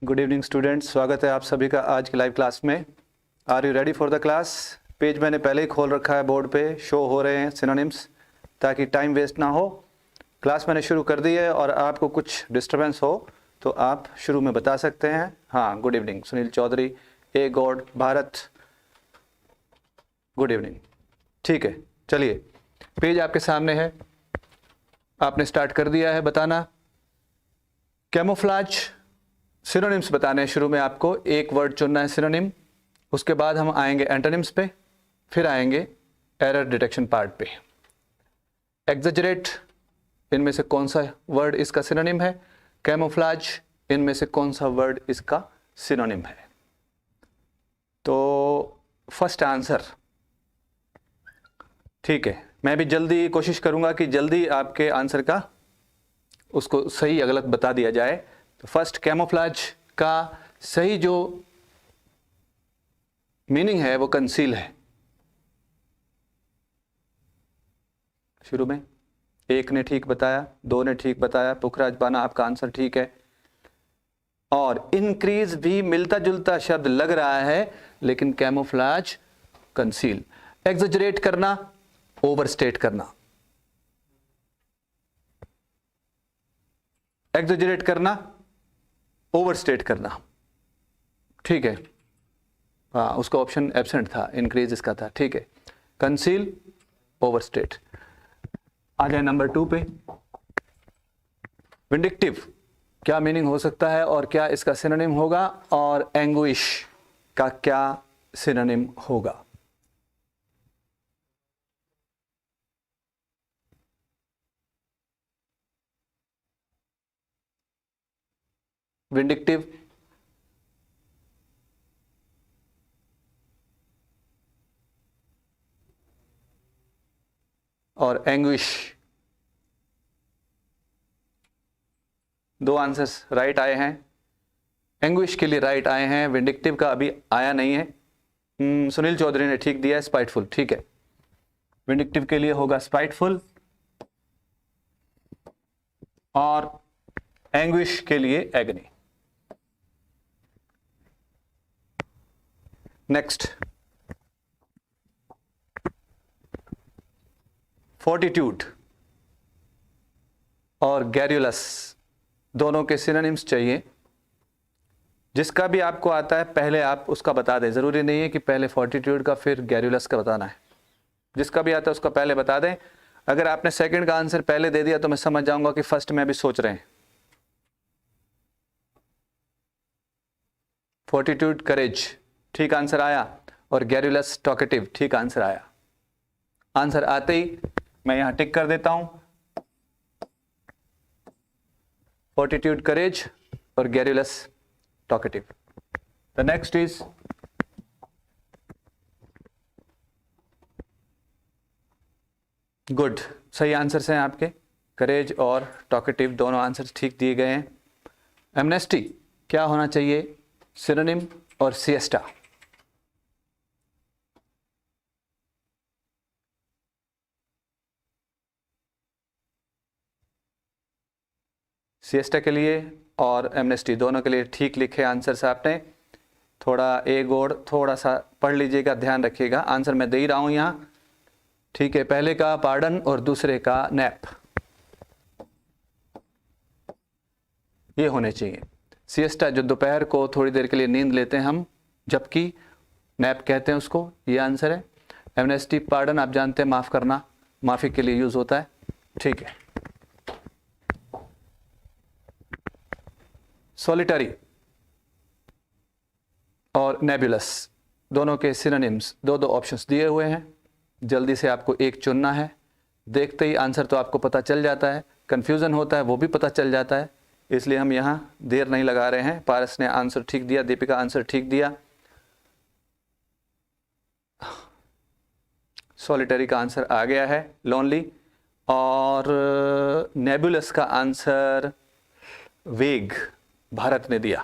Good evening students, स्वागत है आप सभी का आज की लाइव क्लास में। Are you ready for the class? Page मैंने पहले ही खोल रखा है, बोर्ड पे शो हो रहे हैं सिनोनिम्स, ताकि टाइम वेस्ट ना हो। क्लास मैंने शुरू कर दी है और आपको कुछ डिस्टरबेंस हो तो आप शुरू में बता सकते हैं। हाँ, good evening Sunil Chaudhary, a god Bharat, good evening. ठीक है, चलिए पेज आपके सामने है, आपने स्टार्ट कर दिया है बताना। कैमोफ्लेज सिनोनिम्स बताने हैं। शुरू में आपको एक वर्ड चुनना है सिनोनिम, उसके बाद हम आएंगे एंटोनिम्स पे, फिर आएंगे एरर डिटेक्शन पार्ट पे। एग्जेजरेट, इनमें से कौन सा वर्ड इसका सिनोनिम है? कैमोफ्लेज, इनमें से कौन सा वर्ड इसका सिनोनिम है? तो फर्स्ट आंसर, ठीक है, मैं भी जल्दी कोशिश करूंगा कि जल्दी आपके आंसर का उसको सही या गलत बता दिया जाए। तो फर्स्ट, कैमोफ्लेज का सही जो मीनिंग है वो कंसील है। शुरू में एक ने ठीक बताया, दो ने ठीक बताया, पुखराज बाना आपका आंसर ठीक है। और इंक्रीज भी मिलता जुलता शब्द लग रहा है, लेकिन कैमोफ्लेज कंसील। एग्जेजरेट करना, ओवरस्टेट करना। एग्जेजरेट करना, ओवरस्टेट करना, ठीक है। हाँ, उसका ऑप्शन एब्सेंट था, इंक्रीज इसका था, ठीक है। Conceal, overstate. आ जाए नंबर 2 पे। विंडिक्टिव क्या मीनिंग हो सकता है और क्या इसका सिनोनिम होगा, और एंग्विश का क्या सिनोनिम होगा? विंडिक्टिव, और एंग्विश, दो आंसर्स राइट आए हैं। एंग्विश के लिए राइट आए हैं, विंडिक्टिव का अभी आया नहीं है। सुनील चौधरी ने ठीक दिया है, स्पाइटफुल, ठीक है। विंडिक्टिव के लिए होगा स्पाइटफुल, और एंग्विश के लिए एग्नी। नेक्स्ट, फोर्टिट्यूड और गैरुलस, दोनों के सिनोनिम्स चाहिए। जिसका भी आपको आता है पहले आप उसका बता दें, जरूरी नहीं है कि पहले फोर्टिट्यूड का फिर गैरुलस का बताना है। जिसका भी आता है उसका पहले बता दें। अगर आपने सेकंड का आंसर पहले दे दिया तो मैं समझ जाऊंगा कि फर्स्ट में भी सोच रहे हैं। फोर्टिट्यूड करेज ठीक आंसर आया, और गैरुलस टॉकेटिव ठीक आंसर आया। आंसर आते ही मैं यहां टिक कर देता हूं, फोर्टिट्यूड करेज और garrulous talkative. The next is good, सही आंसर्स हैं आपके, करेज और टॉकेटिव दोनों आंसर्स ठीक दिए गए हैं। एमनेस्टी क्या होना चाहिए सिनोनिम, और सिएस्टा? सिएस्टा के लिए और एमनेस्टी दोनों के लिए ठीक लिखे आंसर्स आपने। थोड़ा एक और थोड़ा सा पढ़ लीजिएगा, ध्यान रखिएगा। आंसर मैं दे ही रहा हूं यहां, ठीक है। पहले का पार्डन और दूसरे का नैप, ये होने चाहिए। सिएस्टा जो दोपहर को थोड़ी देर के लिए नींद लेते हैं हम, जबकि नैप कहते हैं उसको, ये आंसर है। एमनेस्टी पार्डन आप जानते हैं, माफ करना, माफी के लिए यूज होता है, ठीक है। सॉलिटरी और नेबुलस दोनों के सिनोनिम्स दो दो ऑप्शंस दिए हुए हैं। जल्दी से आपको एक चुनना है। देखते ही आंसर तो आपको पता चल जाता है, कंफ्यूजन होता है वो भी पता चल जाता है, इसलिए हम यहां देर नहीं लगा रहे हैं। पारस ने आंसर ठीक दिया, दीपिका आंसर ठीक दिया। सॉलिटरी का आंसर आ गया है लोनली, और नेबुलस का आंसर वेग भारत ने दिया,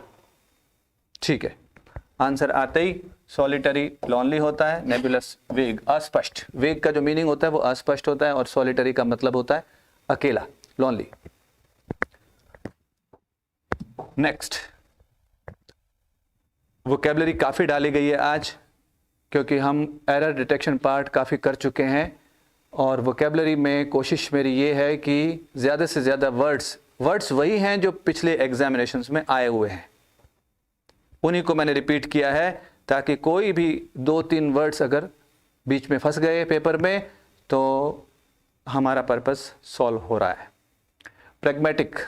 ठीक है। आंसर आते ही सॉलिटरी लोनली होता है, नेबुलस वेग अस्पष्ट। वेग का जो मीनिंग होता है वो अस्पष्ट होता है, और सॉलिटरी का मतलब होता है अकेला, लोनली। नेक्स्ट, वोकेबलरी काफ़ी डाली गई है आज, क्योंकि हम एरर डिटेक्शन पार्ट काफ़ी कर चुके हैं। और वोकेबलरी में कोशिश मेरी ये है कि ज़्यादा से ज़्यादा वर्ड्स वही हैं जो पिछले एग्जामिनेशंस में आए हुए हैं, उन्हीं को मैंने रिपीट किया है, ताकि कोई भी 2-3 वर्ड्स अगर बीच में फंस गए पेपर में तो हमारा पर्पस सॉल्व हो रहा है। प्रैग्मेटिक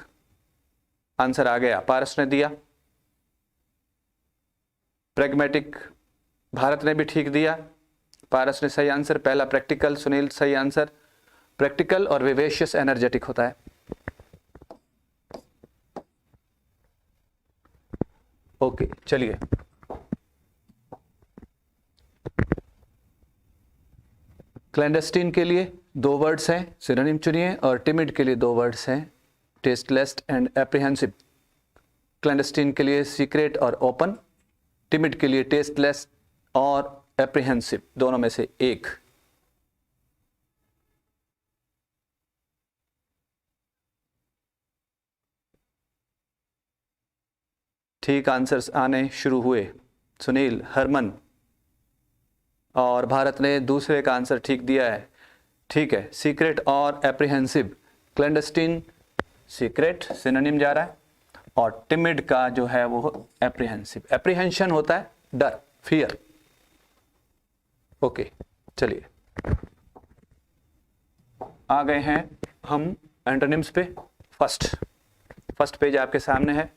आंसर आ गया, पारस ने दिया। प्रैग्मेटिक भारत ने भी ठीक दिया, पारस ने सही आंसर। पहला प्रैक्टिकल, सुनील सही आंसर। प्रैक्टिकल और विवेशियस एनर्जेटिक होता है। ओके, चलिए क्लैंडस्टीन के लिए 2 वर्ड्स हैं, सिनोनिम चुनिए। और टिमिड के लिए 2 वर्ड्स हैं, टेस्टलेस एंड एप्रीहेंसिव। क्लैंडस्टीन के लिए सीक्रेट और ओपन, टिमिड के लिए टेस्टलेस और एप्रीहेंसिव, दोनों में से एक। ठीक आंसर्स आने शुरू हुए। सुनील, हरमन और भारत ने दूसरे का आंसर ठीक दिया है। ठीक है, सीक्रेट और एप्रीहेंसिव। क्लैंडस्टीन सीक्रेट सिनोनिम जा रहा है, और टिमिड का जो है वो एप्रीहेंसिव। एप्रीहेंशन होता है डर, फियर। ओके, चलिए आ गए हैं हम एंटोनिम्स पे। फर्स्ट पेज आपके सामने है।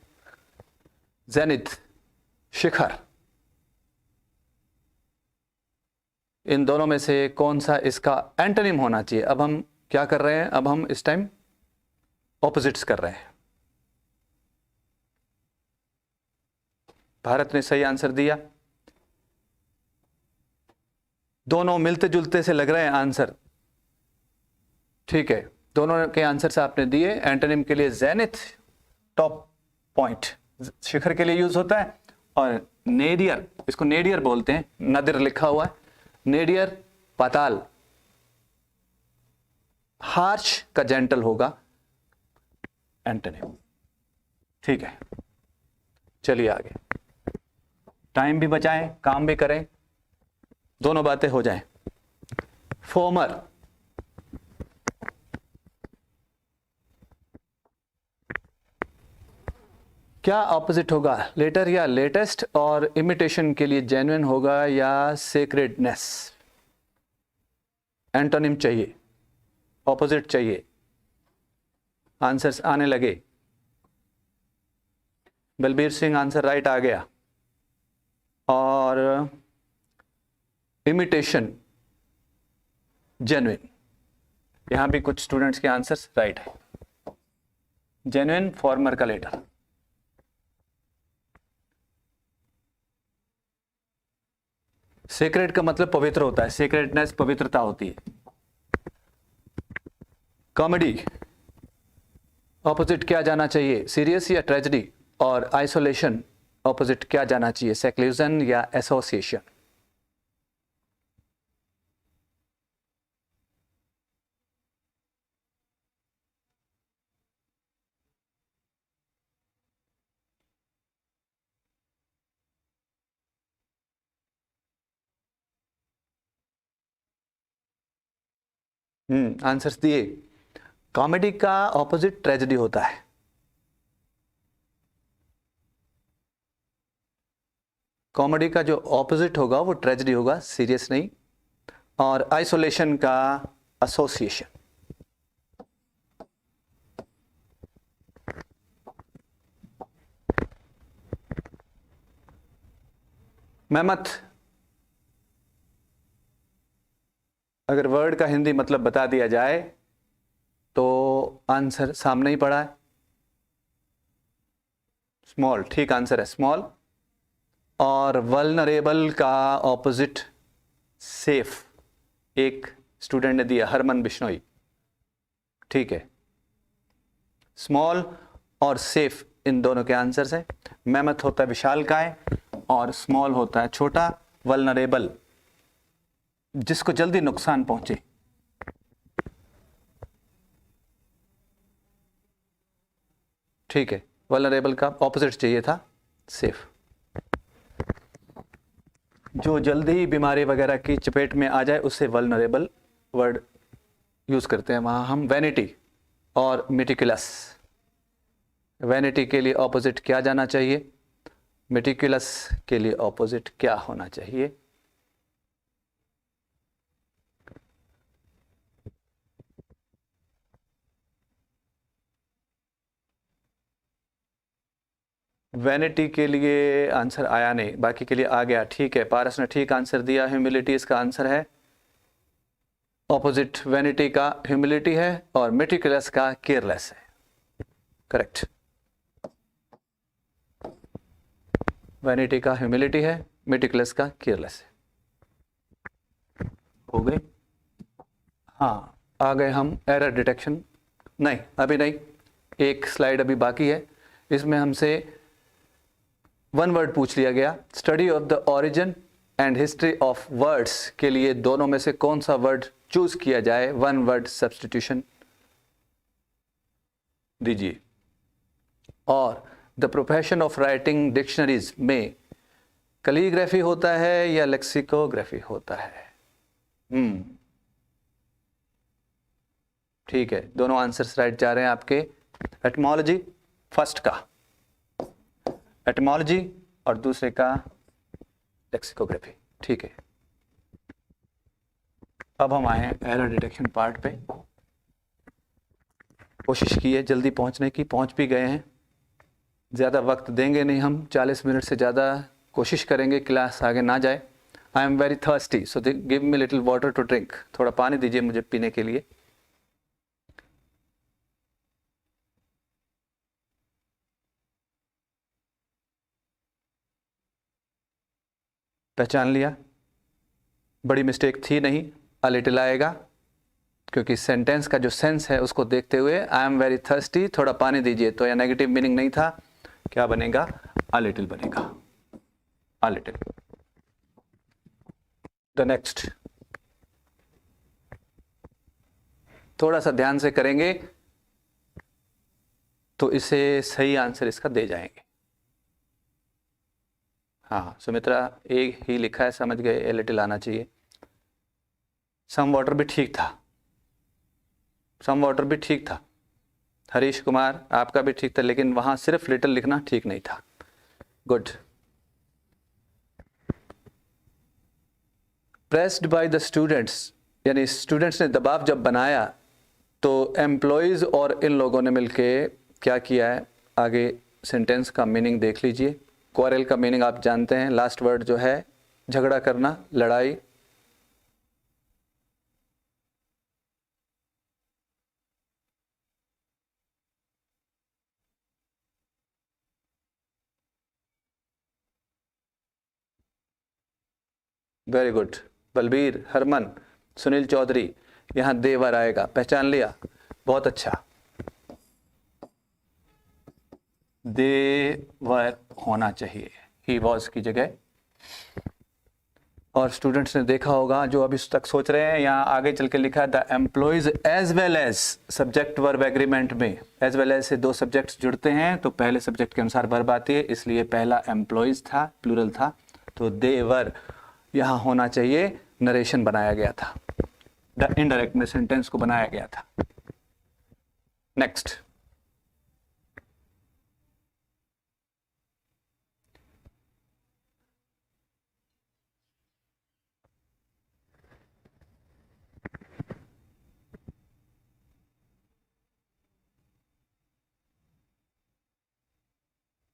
जेनिथ, शिखर, इन दोनों में से कौन सा इसका एंटोनिम होना चाहिए? अब हम क्या कर रहे हैं? अब हम इस टाइम ऑपोजिट्स कर रहे हैं। भारत ने सही आंसर दिया। दोनों मिलते जुलते से लग रहे हैं आंसर। ठीक है, दोनों के आंसर आपने दिए। एंटोनिम के लिए जेनिथ टॉप पॉइंट, शिखर के लिए यूज होता है। और नेडियर, इसको नेडियर बोलते हैं, नदिर लिखा हुआ है। नेडियर पाताल, हार्श का जेंटल होगा एंटोनिम। ठीक है, चलिए आगे। टाइम भी बचाएं, काम भी करें, दोनों बातें हो जाएं। फॉर्मर, क्या ऑपोजिट होगा? लेटर या लेटेस्ट? और इमिटेशन के लिए जेन्युइन होगा या सेक्रेडनेस? एंटोनिम चाहिए, ऑपोजिट चाहिए। आंसर्स आने लगे। बलबीर सिंह आंसर राइट आ गया। और इमिटेशन जेन्युइन, यहां भी कुछ स्टूडेंट्स के आंसर्स राइट है। जेन्युइन फॉर्मर का लेटर। सेक्रेट का मतलब पवित्र होता है, सेक्रेटनेस पवित्रता होती है। कॉमेडी, ऑपोजिट क्या जाना चाहिए? सीरियस या ट्रेजेडी? और आइसोलेशन, ऑपोजिट क्या जाना चाहिए? सेक्लूजन या एसोसिएशन? आंसर्स दिए। कॉमेडी का ऑपोजिट ट्रेजेडी होता है। कॉमेडी का जो ऑपोजिट होगा वो ट्रेजेडी होगा, सीरियस नहीं। और आइसोलेशन का एसोसिएशन। मेहमत, अगर वर्ड का हिंदी मतलब बता दिया जाए तो आंसर सामने ही पड़ा है, स्मॉल। ठीक आंसर है स्मॉल। और वल्नरेबल का ऑपोजिट सेफ, एक स्टूडेंट ने दिया, हरमन बिश्नोई। ठीक है, स्मॉल और सेफ इन दोनों के आंसर्स हैं। मेहमत होता है विशालकाय और स्मॉल होता है छोटा। वल्नरेबल, जिसको जल्दी नुकसान पहुंचे। ठीक है, वल्नरेबल का ऑपोजिट चाहिए था सेफ। जो जल्दी बीमारी वगैरह की चपेट में आ जाए उससे वल्नरेबल वर्ड यूज़ करते हैं, वहाँ हम वैनिटी और मेटिकुलस। वैनिटी के लिए ऑपोजिट क्या जाना चाहिए, मेटिकुलस के लिए ऑपोजिट क्या होना चाहिए? वैनिटी के लिए आंसर आया नहीं, बाकी के लिए आ गया। ठीक है, पारस ने ठीक आंसर दिया, ह्यूमिलिटी इसका आंसर है। ऑपोजिट वैनिटी का ह्यूमिलिटी है और मेटिकुलस का केयरलेस है। करेक्ट, वैनिटी का ह्यूमिलिटी है, मेटिकुलस का केयरलेस है। हो गए? हाँ, आ गए हम एरर डिटेक्शन। नहीं, अभी नहीं, एक स्लाइड अभी बाकी है। इसमें हमसे वन वर्ड पूछ लिया गया। Study of the origin and history of words के लिए दोनों में से कौन सा वर्ड चूज किया जाए? वन वर्ड सब्स्टिट्यूशन दीजिए। और the profession of writing dictionaries में कैलीग्राफी होता है या लेक्सिकोग्राफी होता है? ठीक है, दोनों आंसर्स राइट जा रहे हैं आपके। एटमोलॉजी फर्स्ट का, एटमोलॉजी और दूसरे का लेक्सिकोग्राफी। ठीक है, अब हम आए एरर डिटेक्शन पार्ट पे। कोशिश की है जल्दी पहुंचने की, पहुंच भी गए हैं। ज़्यादा वक्त देंगे नहीं हम, 40 मिनट से ज़्यादा कोशिश करेंगे क्लास आगे ना जाए। I am very thirsty so give me little water to drink. थोड़ा पानी दीजिए मुझे पीने के लिए। पहचान लिया? बड़ी मिस्टेक थी नहीं, अ लिटिल आएगा क्योंकि सेंटेंस का जो सेंस है उसको देखते हुए आई एम वेरी थर्स्टी, थोड़ा पानी दीजिए, तो यह नेगेटिव मीनिंग नहीं था। क्या बनेगा? अ लिटिल बनेगा, अ लिटिल। द नेक्स्ट थोड़ा सा ध्यान से करेंगे तो इसे सही आंसर इसका दे जाएंगे। हाँ सुमित्रा, एक ही लिखा है, समझ गए, ए लिटिल आना चाहिए। सम वाटर भी ठीक था, सम वाटर भी ठीक था। हरीश कुमार आपका भी ठीक था, लेकिन वहां सिर्फ लिटिल लिखना ठीक नहीं था। Good. Pressed by the students, यानी स्टूडेंट्स ने दबाव जब बनाया तो एम्प्लॉयज़ और इन लोगों ने मिलके क्या किया है? आगे सेंटेंस का मीनिंग देख लीजिए। क्वारल का मीनिंग आप जानते हैं, लास्ट वर्ड जो है झगड़ा करना, लड़ाई। वेरी गुड, बलबीर, हरमन, सुनील चौधरी, यहां देवर आएगा, पहचान लिया, बहुत अच्छा। देवर होना चाहिए, ही वॉज की जगह। और स्टूडेंट्स ने देखा होगा जो अभी तक सोच रहे हैं, यहाँ आगे चल के लिखा है the employees as well as subject verb agreement में एज वेल एज से दो सब्जेक्ट्स जुड़ते हैं तो पहले सब्जेक्ट के अनुसार वर्ब आती है, इसलिए पहला एम्प्लॉयज था, प्लूरल था, तो देवर यहाँ होना चाहिए। नरेशन बनाया गया था, द इनडायरेक्ट में सेंटेंस को बनाया गया था। नेक्स्ट,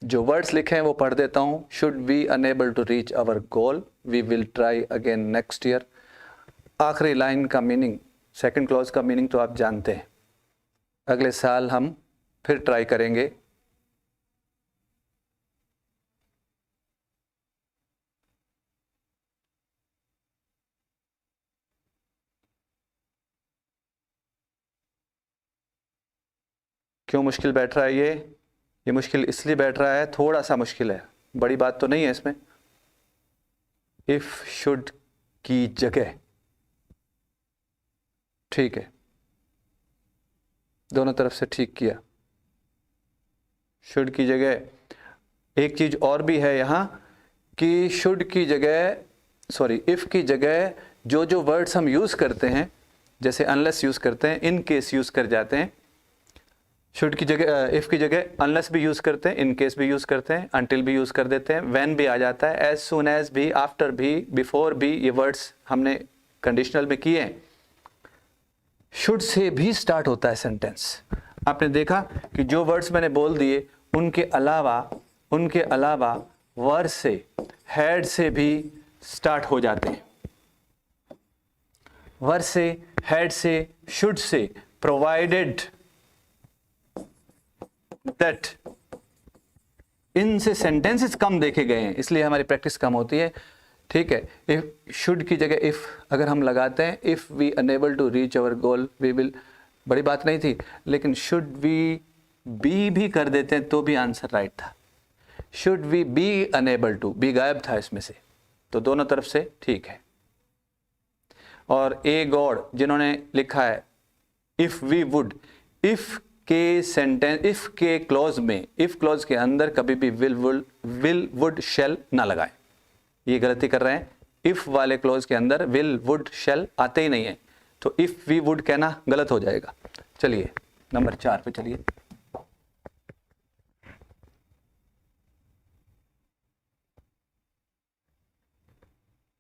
जो वर्ड्स लिखे हैं वो पढ़ देता हूं। Should we enable to reach our goal, we will try again next year. आखिरी लाइन का मीनिंग, सेकंड क्लॉज का मीनिंग तो आप जानते हैं, अगले साल हम फिर ट्राई करेंगे। क्यों मुश्किल बैठ रहा है ये मुश्किल इसलिए बैठ रहा है, थोड़ा सा मुश्किल है, बड़ी बात तो नहीं है इसमें। इफ शुड की जगह, ठीक है, दोनों तरफ से ठीक किया। शुड की जगह एक चीज और भी है यहां कि शुड की जगह सॉरी, इफ़ की जगह जो जो वर्ड्स हम यूज़ करते हैं, जैसे अनलेस यूज़ करते हैं, इन केस यूज़ कर जाते हैं। शुड की जगह, इफ़ की जगह अनलेस भी यूज़ करते हैं, इन केस भी यूज़ करते हैं, अनटिल भी यूज़ कर देते हैं, व्हेन भी आ जाता है, एज सून एज भी, आफ्टर भी, बिफोर भी, ये वर्ड्स हमने कंडीशनल में किए हैं। शुड से भी स्टार्ट होता है सेंटेंस। आपने देखा कि जो वर्ड्स मैंने बोल दिए उनके अलावा वर से, हैड से भी स्टार्ट हो जाते हैं। वर से, हैड से, शुड से, प्रोवाइडेड दैट, इनसे सेंटेंसेस कम देखे गए हैं, इसलिए हमारी प्रैक्टिस कम होती है। ठीक है, इफ शुड की जगह इफ अगर हम लगाते हैं, if we enable to reach our goal we will, बड़ी बात नहीं थी, लेकिन शुड वी बी भी कर देते हैं तो भी आंसर राइट था। Should we be enable to, be गायब था इसमें से, तो दोनों तरफ से ठीक है। और ए गॉड जिन्होंने लिखा है इफ वी वुड, इफ के सेंटेंस, इफ के क्लॉज में, इफ क्लॉज के अंदर कभी भी विल वुड शेल ना लगाएं, ये गलती कर रहे हैं। इफ वाले क्लॉज के अंदर विल वुड शेल आते ही नहीं है, तो इफ वी वुड कहना गलत हो जाएगा। चलिए नंबर 4 पे चलिए।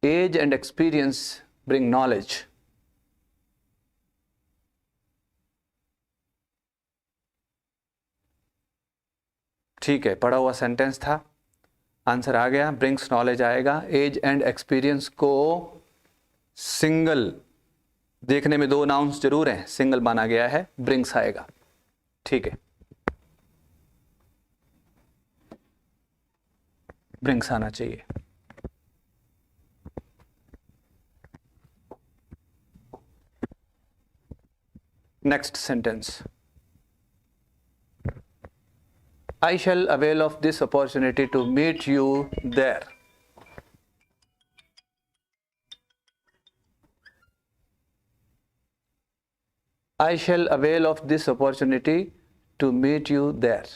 Age and experience bring knowledge. ठीक है, पढ़ा हुआ सेंटेंस था, आंसर आ गया, ब्रिंग्स नॉलेज आएगा। एज एंड एक्सपीरियंस को सिंगल, देखने में दो नाउन्स जरूर हैं, सिंगल माना गया है, ब्रिंग्स आएगा। ठीक है, ब्रिंग्स आना चाहिए। Next sentence, I shall avail of this opportunity to meet you there. I shall avail of this opportunity to meet you there.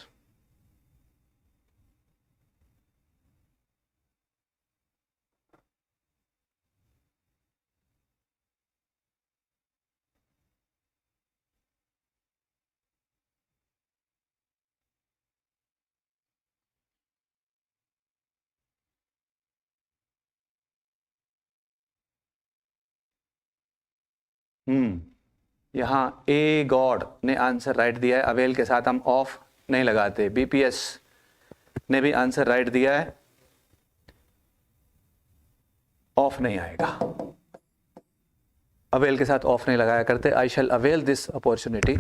यहाँ ए गॉड ने आंसर राइट दिया है, अवेल के साथ हम ऑफ नहीं लगाते। बीपीएस ने भी आंसर राइट दिया है, ऑफ नहीं आएगा, अवेल के साथ ऑफ नहीं लगाया करते। आई शैल अवेल दिस अपॉर्चुनिटी,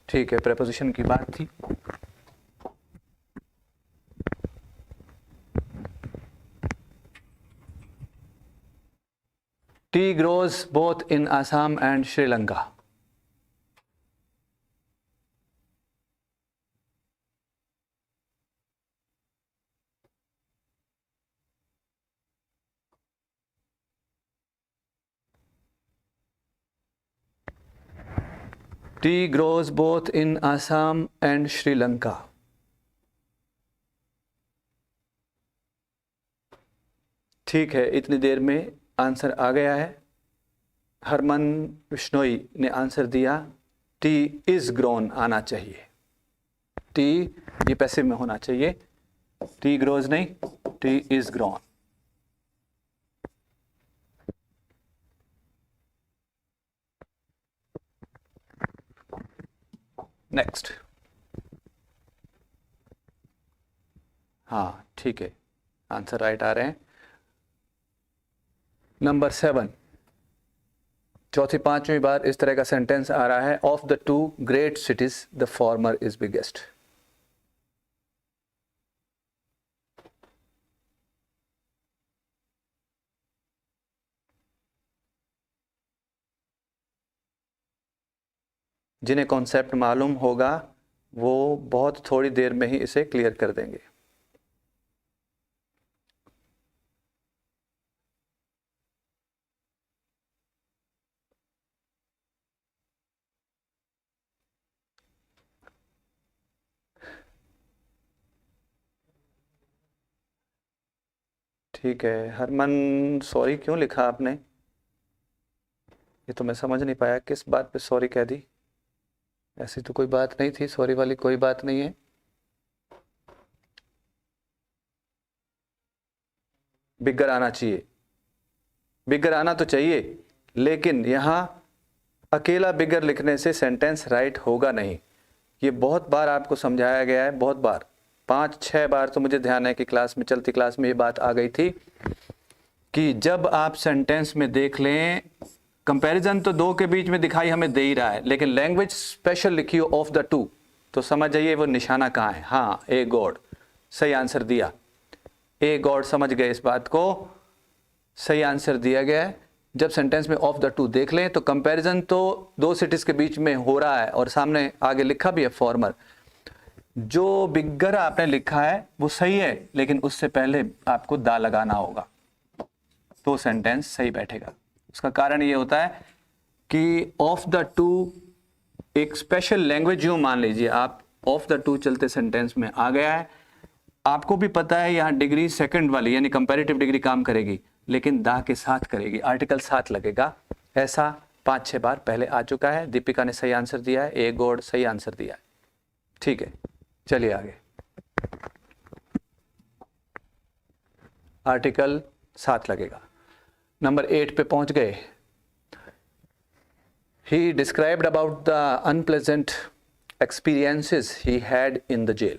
ठीक है, प्रेपोजिशन की बात थी। T grows both in Assam and Sri Lanka. Tea grows both in Assam and Sri Lanka. ठीक है, इतनी देर में आंसर आ गया है। हरमन बिश्नोई ने आंसर दिया, टी इज ग्रोन आना चाहिए। टी ये पैसिव में होना चाहिए, टी ग्रोज नहीं, टी इज ग्रोन। नेक्स्ट, हाँ ठीक है, आंसर राइट आ रहे हैं। नंबर 7, चौथी पांचवी बार इस तरह का सेंटेंस आ रहा है, of the two great cities the former is biggest. जिन्हें कॉन्सेप्ट मालूम होगा वो बहुत थोड़ी देर में ही इसे क्लियर कर देंगे। ठीक है हरमन, सॉरी क्यों लिखा आपने? ये तो मैं समझ नहीं पाया, किस बात पे सॉरी कह दी? ऐसी तो कोई बात नहीं थी, सॉरी वाली कोई बात नहीं है। बिगर आना चाहिए, बिगर आना तो चाहिए, लेकिन यहाँ अकेला बिगर लिखने से सेंटेंस राइट होगा नहीं। ये बहुत बार आपको समझाया गया है, बहुत बार, 5-6 बार तो मुझे ध्यान है कि क्लास में, चलती क्लास में ये बात आ गई थी कि जब आप सेंटेंस में देख लें, कंपैरिजन तो दो के बीच में दिखाई हमें दे ही रहा है, लेकिन लैंग्वेज स्पेशल लिखी हो ऑफ द टू, तो समझ जाइए वो निशाना कहाँ है। हाँ, ए गॉड, सही आंसर दिया, ए गॉड, समझ गए इस बात को, सही आंसर दिया गया है। जब सेंटेंस में ऑफ द टू देख लें तो कंपैरिजन तो दो सिटीज के बीच में हो रहा है और सामने आगे लिखा भी है फॉर्मर। जो बिगर आपने लिखा है वो सही है, लेकिन उससे पहले आपको दा लगाना होगा तो सेंटेंस सही बैठेगा। उसका कारण ये होता है कि ऑफ द टू एक स्पेशल लैंग्वेज, यूं मान लीजिए आप ऑफ द टू चलते सेंटेंस में आ गया है, आपको भी पता है यहाँ डिग्री सेकंड वाली यानी कंपैरेटिव डिग्री काम करेगी, लेकिन दा के साथ करेगी, आर्टिकल साथ लगेगा। ऐसा 5-6 बार पहले आ चुका है। दीपिका ने सही आंसर दिया है, ए गॉड सही आंसर दिया है। ठीक है, चलिए आगे। आर्टिकल साथ लगेगा। नंबर 8 पे पहुंच गए। He described about the unpleasant experiences he had in the jail.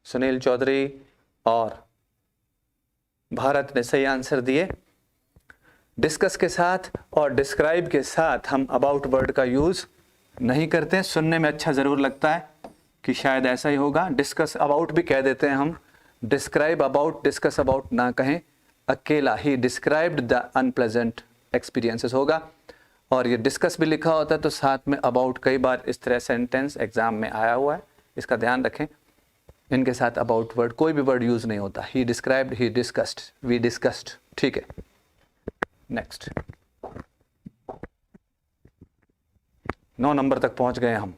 Sunil Chaudhary और भारत ने सही आंसर दिए। डिस्कस के साथ और डिस्क्राइब के साथ हम अबाउट वर्ड का यूज नहीं करते। सुनने में अच्छा जरूर लगता है कि शायद ऐसा ही होगा। डिस्कस अबाउट भी कह देते हैं हम, डिस्क्राइब अबाउट, डिस्कस अबाउट ना कहें। अकेला ही डिस्क्राइब्ड द अनप्लेजेंट एक्सपीरियंसेस होगा, और ये डिस्कस भी लिखा होता है तो साथ में अबाउट, कई बार इस तरह सेंटेंस एग्जाम में आया हुआ है, इसका ध्यान रखें। इनके साथ अबाउट वर्ड कोई भी वर्ड यूज नहीं होता। He described, he discussed, we discussed. ठीक है, नेक्स्ट 9 नंबर तक पहुंच गए हम।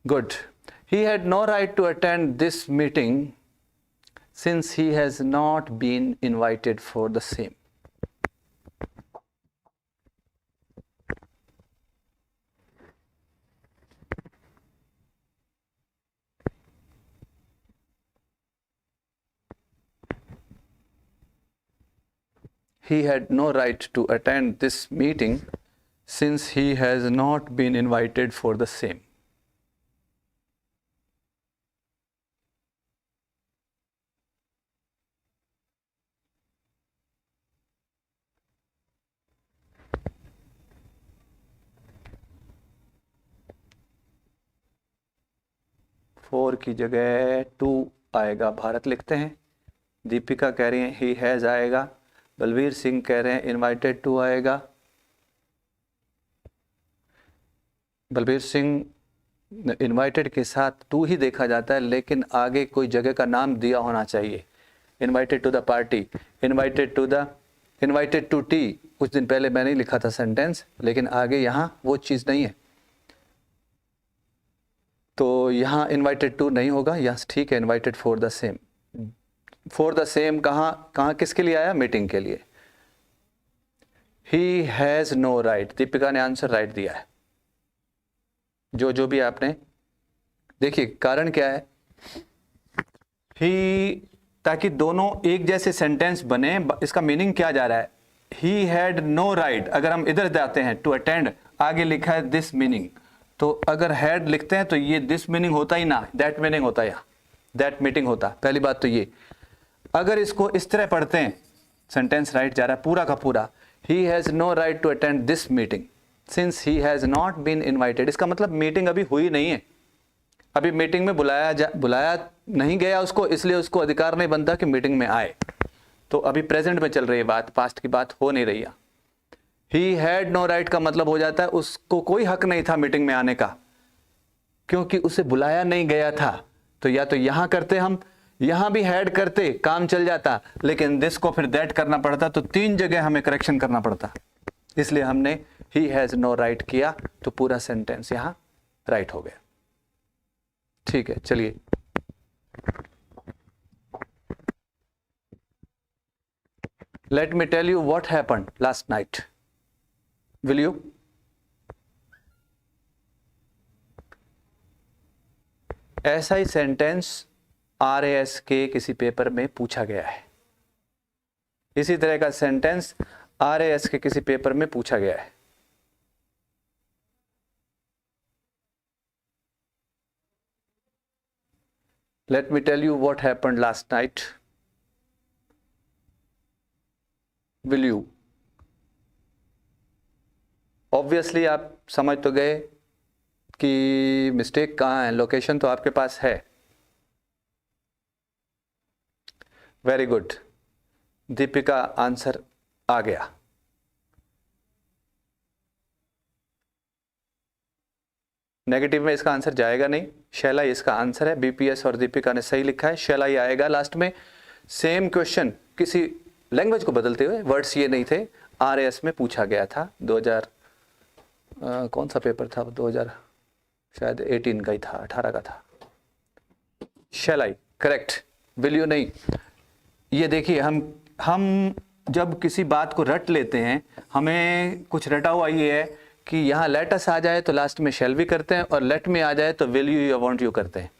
Good. He had no right to attend this meeting since he has not been invited for the same. He had no right to attend this meeting since he has not been invited for the same. Four की जगह 2 आएगा, भारत लिखते हैं। दीपिका कह रही हैं he has आएगा। बलवीर सिंह कह रहे हैं इनवाइटेड टू आएगा। बलवीर सिंह, इनवाइटेड के साथ टू ही देखा जाता है, लेकिन आगे कोई जगह का नाम दिया होना चाहिए। Invited to the party, invited to tea, कुछ दिन पहले मैंने लिखा था सेंटेंस, लेकिन आगे यहाँ वो चीज़ नहीं है, तो यहाँ इनवाइटेड टू नहीं होगा। यस ठीक है, invited for the same. For the same कहाँ किसके लिए आया? मीटिंग के लिए। He has no right, Deepika ने आंसर राइट दिया है। जो भी आपने देखिए, कारण क्या है? ही, ताकि दोनों एक जैसे सेंटेंस बने। इसका मीनिंग क्या जा रहा है? He had no right. अगर हम इधर जाते हैं टू अटेंड, आगे लिखा है दिस मीनिंग, तो अगर हैड लिखते हैं तो ये दिस मीनिंग होता ही ना, दैट मीनिंग होता या दैट मीटिंग होता। पहली बात तो ये। अगर इसको इस तरह पढ़ते हैं, सेंटेंस राइट जा रहा है पूरा का पूरा। He has no right to attend this meeting since he has not been invited. इसका मतलब मीटिंग अभी हुई नहीं है, अभी मीटिंग में बुलाया नहीं गया उसको, इसलिए उसको अधिकार नहीं बनता कि मीटिंग में आए। तो अभी प्रेजेंट में चल रही है बात, पास्ट की बात हो नहीं रही है। ही हैड नो राइट का मतलब हो जाता है उसको कोई हक नहीं था मीटिंग में आने का, क्योंकि उसे बुलाया नहीं गया था। तो या तो यहां करते, हम यहां भी हैड करते, काम चल जाता, लेकिन दिस को फिर दैट करना पड़ता, तो 3 जगह हमें करेक्शन करना पड़ता। इसलिए हमने ही हैज नो राइट किया, तो पूरा सेंटेंस यहां राइट हो गया। ठीक है, चलिए let me tell you what happened last night. Will you? ऐसा ही सेंटेंस RAS के किसी पेपर में पूछा गया है। इसी तरह का सेंटेंस RAS के किसी पेपर में पूछा गया है। Let me tell you what happened last night. Will you? Obviously आप समझ तो गए कि मिस्टेक कहाँ है, लोकेशन तो आपके पास है। वेरी गुड, दीपिका आंसर आ गया। नेगेटिव में इसका आंसर जाएगा नहीं, शैला इसका आंसर है। BPS और दीपिका ने सही लिखा है, शैला ही आएगा लास्ट में। सेम क्वेश्चन किसी लैंग्वेज को बदलते हुए, वर्ड्स ये नहीं थे, RAS में पूछा गया था। 2000 कौन सा पेपर था, 2000 शायद 18 का ही था, 18 का था। शैलाई करेक्ट, विल यू नहीं। ये देखिए, हम जब किसी बात को रट लेते हैं, हमें कुछ रटा हुआ ये है कि यहाँ लेट अस आ जाए तो लास्ट में शैल भी करते हैं, और लेट में आ जाए तो विल यू या वांट यू करते हैं।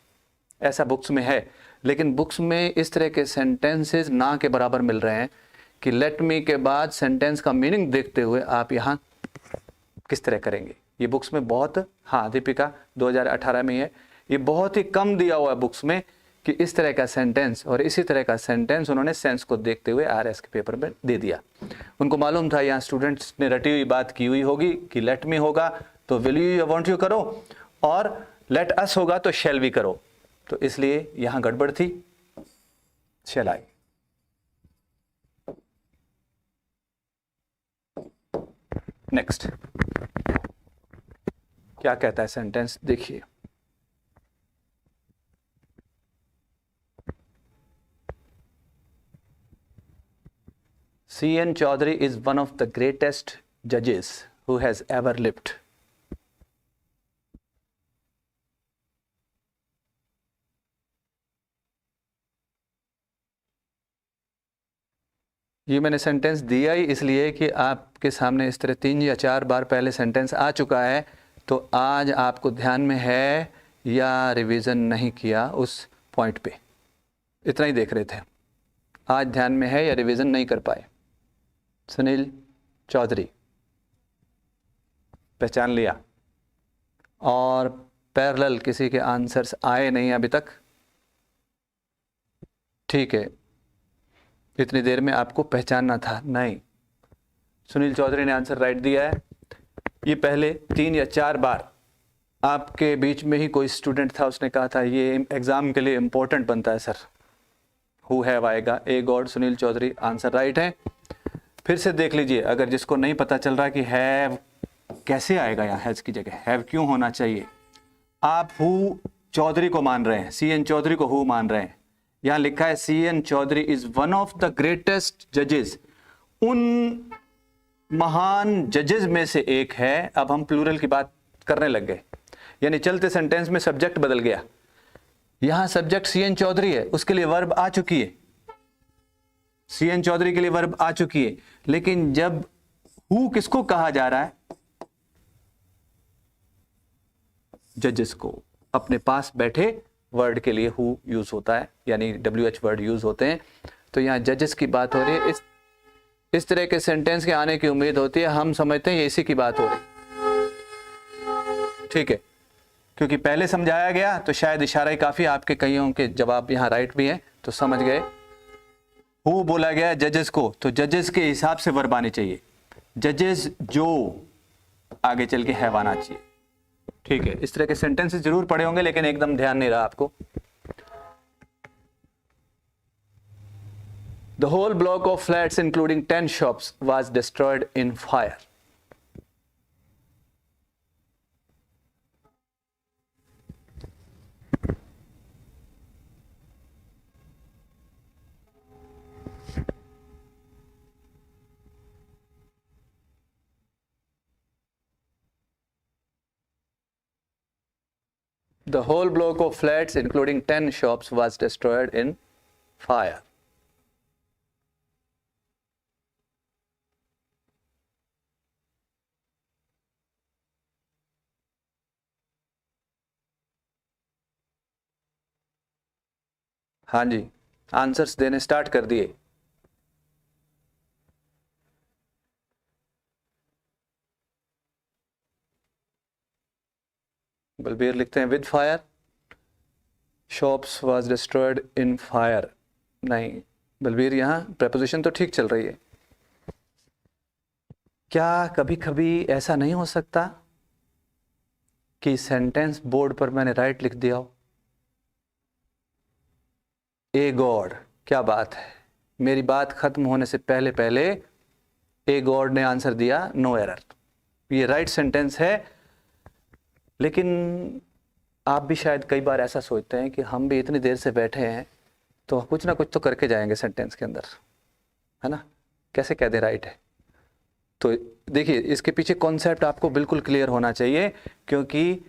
ऐसा बुक्स में है, लेकिन बुक्स में इस तरह के सेंटेंसेस ना के बराबर मिल रहे हैं कि लेट मी के बाद सेंटेंस का मीनिंग देखते हुए आप यहाँ किस तरह करेंगे। ये बुक्स में बहुत, हाँ दीपिका 2018 में है, ये बहुत ही कम दिया हुआ है बुक्स में कि इस तरह का सेंटेंस और इसी तरह का सेंटेंस उन्होंने सेंस को देखते हुए RAS के पेपर में दे दिया। उनको मालूम था यहाँ स्टूडेंट्स ने रटी हुई बात की हुई होगी कि लेट मी होगा तो विल यू या वांट यू करो, और लेट अस होगा तो शैल भी करो, तो इसलिए यहाँ गड़बड़ थी, शैल आई। नेक्स्ट क्या कहता है सेंटेंस, देखिए। C.N. Chaudhary is one of the greatest judges who has ever lived. ये मैंने सेंटेंस दिया ही इसलिए कि आपके सामने इस तरह 3 या 4 बार पहले सेंटेंस आ चुका है, तो आज आपको ध्यान में है या रिवीजन नहीं किया उस पॉइंट पे, इतना ही देख रहे थे। आज ध्यान में है या रिवीजन नहीं कर पाए। सुनील चौधरी पहचान लिया, और पैरेलल किसी के आंसर्स आए नहीं अभी तक। ठीक है, इतनी देर में आपको पहचानना था, नहीं। सुनील चौधरी ने आंसर राइट दिया है। ये पहले 3 या 4 बार आपके बीच में ही कोई स्टूडेंट था, उसने कहा था ये एग्जाम के लिए इंपॉर्टेंट बनता है सर, हु हैव आएगा, ए God, Sunil Chaudhary answer right है। फिर से देख लीजिए, अगर जिसको नहीं पता चल रहा कि हैव कैसे आएगा, यहाँ हैज की जगह हैव क्यों होना चाहिए। आप हु चौधरी को मान रहे हैं, C.N. चौधरी को हु मान रहे हैं। यहाँ लिखा है C.N. Chaudhary is one of the greatest जजेस, उन महान जजेस में से एक है। अब हम प्लूरल की बात करने लग गए, यानी चलते सेंटेंस में सब्जेक्ट बदल गया। यहां सब्जेक्ट C.N. चौधरी है, उसके लिए वर्ब आ चुकी है, C.N. चौधरी के लिए वर्ब आ चुकी है, लेकिन जब हु किसको कहा जा रहा है, जजेस को। अपने पास बैठे वर्ड के लिए हु यूज होता है, यानी WH वर्ड यूज होते हैं। तो यहां जजेस की बात हो रही है, इस तरह के सेंटेंस के आने की उम्मीद होती है। हम समझते हैं ये इसी की बात हो रही, ठीक है, क्योंकि पहले समझाया गया तो शायद इशारा ही काफी। आपके कईयों के जवाब यहाँ राइट भी हैं, तो समझ गए। हु बोला गया जजेस को, तो जजेस के हिसाब से वर्ब आनी चाहिए। जजेस जो आगे चल के हैव आना चाहिए, ठीक है। इस तरह के सेंटेंसेस जरूर पढ़े होंगे, लेकिन एकदम ध्यान नहीं रहा आपको। The whole block of flats, including 10 shops, was destroyed in fire. The whole block of flats, including 10 shops, was destroyed in fire. हाँ जी, आंसर्स देने स्टार्ट कर दिए। बलबीर लिखते हैं with fire, shops was destroyed in fire. नहीं बलबीर, यहाँ preposition तो ठीक चल रही है। क्या कभी कभी ऐसा नहीं हो सकता कि सेंटेंस बोर्ड पर मैंने राइट लिख दिया हो? ए गॉड, क्या बात है, मेरी बात खत्म होने से पहले पहले ए गॉड ने आंसर दिया नो एरर। ये राइट सेंटेंस है। लेकिन आप भी शायद कई बार ऐसा सोचते हैं कि हम भी इतनी देर से बैठे हैं तो कुछ ना कुछ तो करके जाएंगे सेंटेंस के अंदर, है ना, कैसे कह दे राइट है। तो देखिए, इसके पीछे कॉन्सेप्ट आपको बिल्कुल क्लियर होना चाहिए, क्योंकि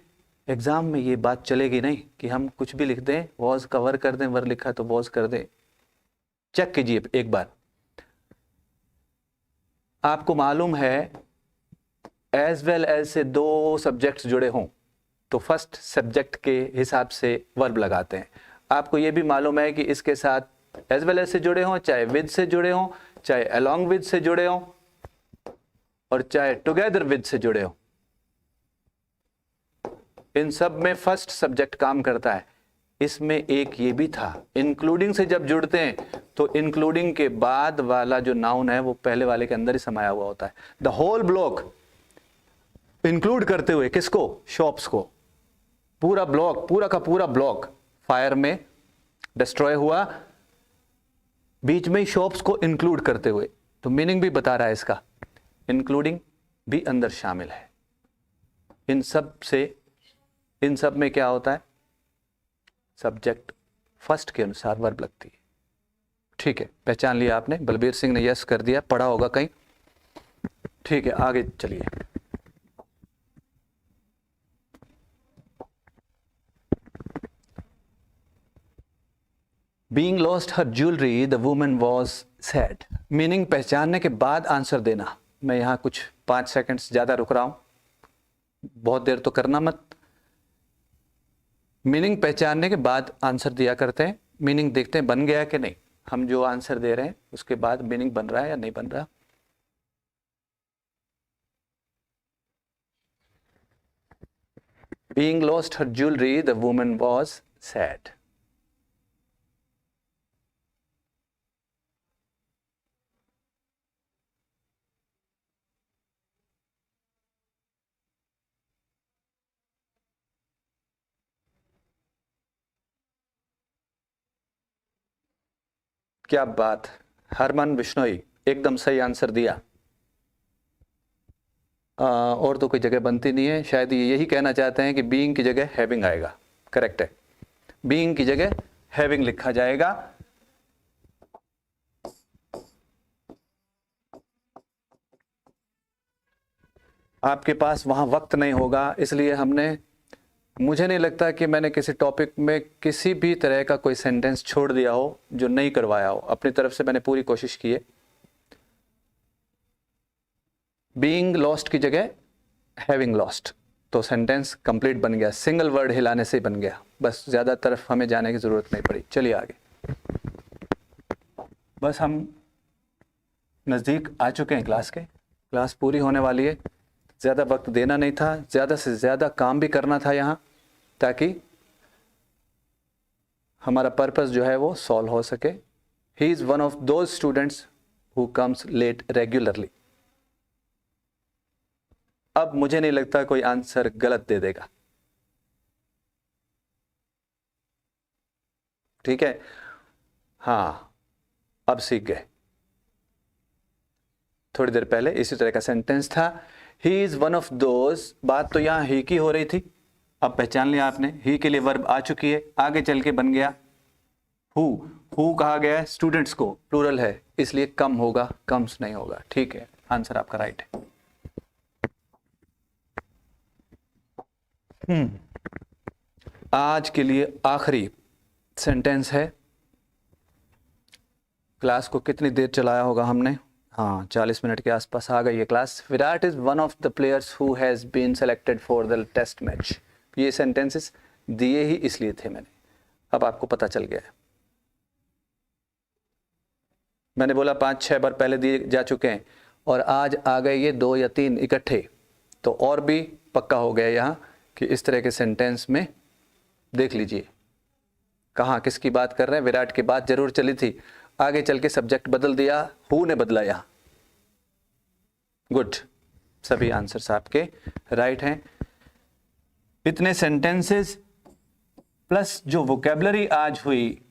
एग्जाम में ये बात चलेगी नहीं कि हम कुछ भी लिख दें, वॉज का वर कर दें, वर लिखा तो वॉज कर दें। चेक कीजिए एक बार। आपको मालूम है एज वेल एज से दो सब्जेक्ट्स जुड़े हों तो फर्स्ट सब्जेक्ट के हिसाब से वर्ब लगाते हैं। आपको ये भी मालूम है कि इसके साथ एज वेल एज से जुड़े हों, चाहे विद से जुड़े हों, चाहे अलोंग विद से जुड़े हों, और चाहे टुगेदर विद से जुड़े हों, इन सब में फर्स्ट सब्जेक्ट काम करता है। इसमें एक ये भी था, इंक्लूडिंग से जब जुड़ते हैं तो इंक्लूडिंग के बाद वाला जो नाउन है वो पहले वाले के अंदर ही समाया हुआ होता है। द होल ब्लॉक इंक्लूड करते हुए किसको? शॉप्स को। पूरा ब्लॉक, पूरा का पूरा ब्लॉक फायर में डिस्ट्रॉय हुआ, बीच में शॉप्स को इंक्लूड करते हुए। तो मीनिंग भी बता रहा है इसका, इंक्लूडिंग भी अंदर शामिल है। इन सब में क्या होता है? सब्जेक्ट फर्स्ट के अनुसार वर्ब लगती है। ठीक है, पहचान लिया आपने। बलबीर सिंह ने यस कर दिया, पढ़ा होगा कहीं। ठीक है, आगे चलिए। Being lost her jewellery the woman was sad. Meaning पहचानने के बाद आंसर देना। मैं यहां कुछ 5 सेकंड्स ज्यादा रुक रहा हूं, बहुत देर तो करना मत। मीनिंग पहचानने के बाद आंसर दिया करते हैं। मीनिंग देखते हैं बन गया कि नहीं। हम जो आंसर दे रहे हैं उसके बाद मीनिंग बन रहा है या नहीं बन रहा। Being lost her jewelry, the woman was sad. क्या बात, हरमन बिश्नोई एकदम सही आंसर दिया। और तो कोई जगह बनती नहीं है। शायद ये यही कहना चाहते हैं कि बीइंग की जगह हैविंग आएगा। करेक्ट है, बीइंग की जगह हैविंग लिखा जाएगा। आपके पास वहां वक्त नहीं होगा, इसलिए मुझे नहीं लगता कि मैंने किसी टॉपिक में किसी भी तरह का कोई सेंटेंस छोड़ दिया हो जो नहीं करवाया हो। अपनी तरफ से मैंने पूरी कोशिश की है। बीइंग लॉस्ट की जगह हैविंग लॉस्ट, तो सेंटेंस कंप्लीट बन गया। सिंगल वर्ड हिलाने से ही बन गया, बस ज़्यादा तरफ हमें जाने की ज़रूरत नहीं पड़ी। चलिए आगे। बस हम नज़दीक आ चुके हैं क्लास के। क्लास पूरी होने वाली है। ज़्यादा वक्त देना नहीं था, ज़्यादा से ज़्यादा काम भी करना था यहाँ, ताकि हमारा पर्पस जो है वो सॉल्व हो सके। He is one of those students who comes late regularly. अब मुझे नहीं लगता कोई आंसर गलत दे देगा। ठीक है, हाँ, अब सीख गए। थोड़ी देर पहले इसी तरह का सेंटेंस था, he is one of those. बात तो यहां ही की हो रही थी, अब पहचान लिया आपने। ही के लिए वर्ब आ चुकी है, आगे चल के बन गया हु कहा गया है स्टूडेंट्स को, प्लूरल है, इसलिए कम होगा, कम्स नहीं होगा। ठीक है, आंसर आपका राइट है। आज के लिए आखिरी सेंटेंस है। क्लास को कितनी देर चलाया होगा हमने? हाँ, 40 मिनट के आसपास आ गई है class. Virat is one of the players who has been selected for the test match. ये सेंटेंसेस दिए ही इसलिए थे मैंने, अब आपको पता चल गया है। मैंने बोला 5-6 बार पहले दिए जा चुके हैं और आज आ गए ये 2 या 3 इकट्ठे, तो और भी पक्का हो गया यहाँ कि इस तरह के सेंटेंस में देख लीजिए कहाँ किसकी बात कर रहे हैं। विराट की बात जरूर चली थी, आगे चल के सब्जेक्ट बदल दिया, हु ने बदला यहाँ। गुड, सभी आंसर्स आपके राइट हैं। इतने सेंटेंसेस प्लस जो वोकेबलरी आज हुई,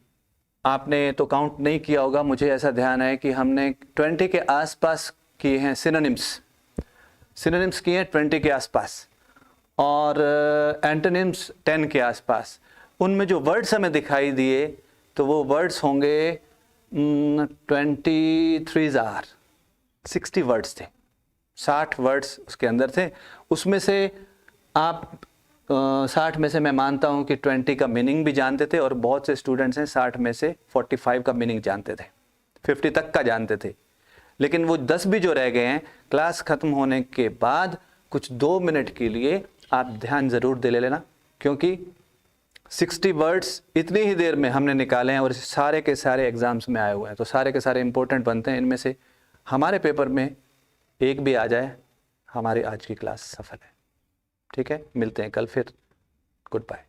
आपने तो काउंट नहीं किया होगा, मुझे ऐसा ध्यान है कि हमने 20 के आसपास किए हैं सिनोनिम्स किए हैं 20 के आसपास, और एंटोनिम्स 10 के आसपास। उनमें जो वर्ड्स हमें दिखाई दिए तो वो वर्ड्स होंगे 60 वर्ड्स थे, 60 वर्ड्स उसके अंदर थे। उसमें से आप 60 में से मैं मानता हूं कि 20 का मीनिंग भी जानते थे, और बहुत से स्टूडेंट्स हैं 60 में से 45 का मीनिंग जानते थे, 50 तक का जानते थे। लेकिन वो 10 भी जो रह गए हैं, क्लास ख़त्म होने के बाद कुछ 2 मिनट के लिए आप ध्यान ज़रूर दे लेना, क्योंकि 60 वर्ड्स इतनी ही देर में हमने निकाले हैं और सारे के सारे एग्ज़ाम्स में आए हुए हैं, तो सारे के सारे इंपॉर्टेंट बनते हैं। इनमें से हमारे पेपर में एक भी आ जाए, हमारी आज की क्लास सफल है। ठीक है, मिलते हैं कल फिर। Good bye.